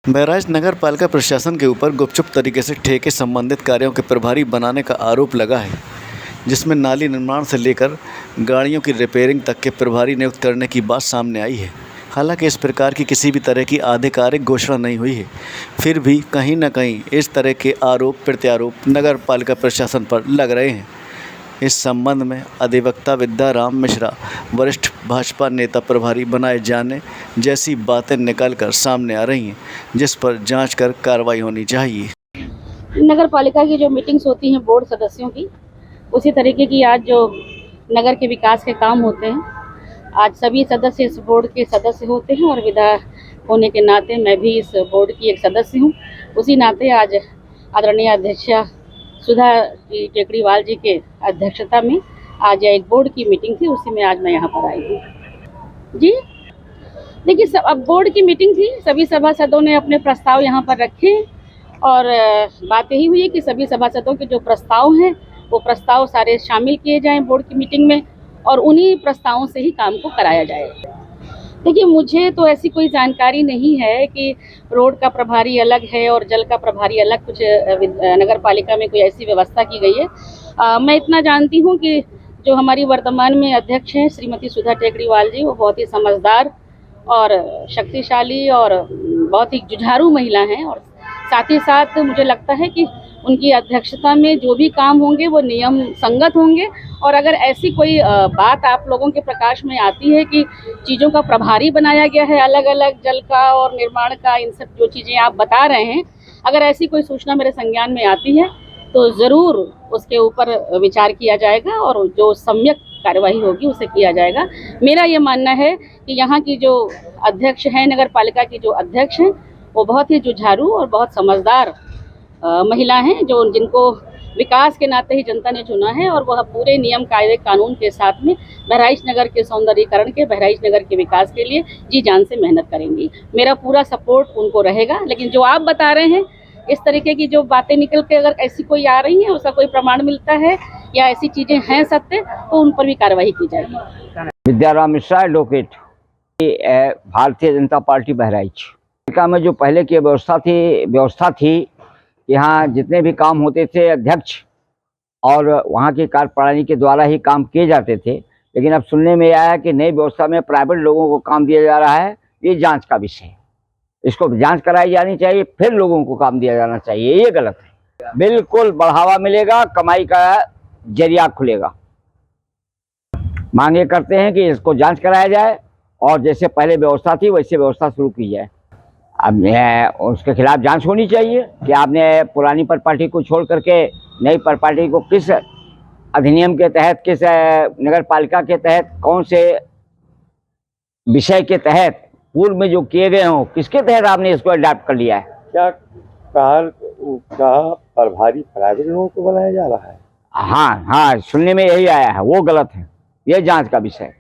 बहराइच नगर पालिका प्रशासन के ऊपर गुपचुप तरीके से ठेके संबंधित कार्यों के प्रभारी बनाने का आरोप लगा है, जिसमें नाली निर्माण से लेकर गाड़ियों की रिपेयरिंग तक के प्रभारी नियुक्त करने की बात सामने आई है। हालांकि इस प्रकार की किसी भी तरह की आधिकारिक घोषणा नहीं हुई है, फिर भी कहीं न कहीं इस तरह के आरोप प्रत्यारोप नगर पालिका प्रशासन पर लग रहे हैं। इस संबंध में अधिवक्ता विद्याराम मिश्रा वरिष्ठ भाजपा नेता प्रभारी बनाए जाने जैसी बातें निकलकर सामने आ रही हैं, जिस पर जांच कर कार्रवाई होनी चाहिए। नगर पालिका की जो मीटिंग्स होती हैं बोर्ड सदस्यों की, उसी तरीके की आज जो नगर के विकास के काम होते हैं, आज सभी सदस्य इस बोर्ड के सदस्य होते हैं और विधायक होने के नाते मैं भी इस बोर्ड की एक सदस्य हूँ। उसी नाते आज आदरणीय अध्यक्षा सुधा टेकरीवाल जी के अध्यक्षता में आज एक बोर्ड की मीटिंग थी, उसी में आज मैं यहाँ पर आई हूँ। जी देखिए, अब बोर्ड की मीटिंग थी, सभी सभासदों ने अपने प्रस्ताव यहाँ पर रखे और बात यही हुई है कि सभी सभासदों के जो प्रस्ताव हैं वो प्रस्ताव सारे शामिल किए जाएं बोर्ड की मीटिंग में और उन्हीं प्रस्तावों से ही काम को कराया जाए। देखिए, मुझे तो ऐसी कोई जानकारी नहीं है कि रोड का प्रभारी अलग है और जल का प्रभारी अलग, कुछ नगर पालिका में कोई ऐसी व्यवस्था की गई है। मैं इतना जानती हूँ कि जो हमारी वर्तमान में अध्यक्ष हैं श्रीमती सुधा टेकरीवाल जी, वो बहुत ही समझदार और शक्तिशाली और बहुत ही जुझारू महिला हैं और साथ ही साथ मुझे लगता है कि उनकी अध्यक्षता में जो भी काम होंगे वो नियम संगत होंगे। और अगर ऐसी कोई बात आप लोगों के प्रकाश में आती है कि चीज़ों का प्रभारी बनाया गया है अलग अलग, जल का और निर्माण का, इन सब जो चीज़ें आप बता रहे हैं, अगर ऐसी कोई सूचना मेरे संज्ञान में आती है तो ज़रूर उसके ऊपर विचार किया जाएगा और जो सम्यक कार्यवाही होगी उसे किया जाएगा। मेरा ये मानना है कि यहाँ की जो अध्यक्ष हैं, नगर पालिका की जो अध्यक्ष हैं, वो बहुत ही जुझारू और बहुत समझदार महिला हैं, जो जिनको विकास के नाते ही जनता ने चुना है और वह पूरे नियम कायदे कानून के साथ में बहराइच नगर के सौंदर्यीकरण के, बहराइच नगर के विकास के लिए जी जान से मेहनत करेंगी। मेरा पूरा सपोर्ट उनको रहेगा। लेकिन जो आप बता रहे हैं, इस तरीके की जो बातें निकल के अगर ऐसी कोई आ रही है, उसका कोई प्रमाण मिलता है या ऐसी चीज़ें हैं सत्य, तो उन पर भी कार्रवाई की जाएगी। विद्याराम मिश्रा एडवोकेट, भारतीय जनता पार्टी बहराइच में जो पहले की व्यवस्था थी, यहाँ जितने भी काम होते थे अध्यक्ष और वहाँ की कार्यप्रणाली के द्वारा ही काम किए जाते थे। लेकिन अब सुनने में आया कि नई व्यवस्था में प्राइवेट लोगों को काम दिया जा रहा है। ये जांच का विषय है, इसको जांच कराई जानी चाहिए, फिर लोगों को काम दिया जाना चाहिए। ये गलत है। बिल्कुल बढ़ावा मिलेगा, कमाई का जरिया खुलेगा। मांगे करते हैं कि इसको जांच कराया जाए और जैसे पहले व्यवस्था थी वैसे व्यवस्था शुरू की जाए। अब उसके खिलाफ जांच होनी चाहिए कि आपने पुरानी प्रॉपर्टी को छोड़ करके नई प्रॉपर्टी को किस अधिनियम के तहत, किस नगर पालिका के तहत, कौन से विषय के तहत पूर्व में जो किए गए हों, किसके तहत आपने इसको अडॉप्ट कर लिया है। क्या प्रभारी प्राइवेट लोगों को बनाया जा रहा है? हाँ, सुनने में यही आया है, वो गलत है। ये जांच का विषय।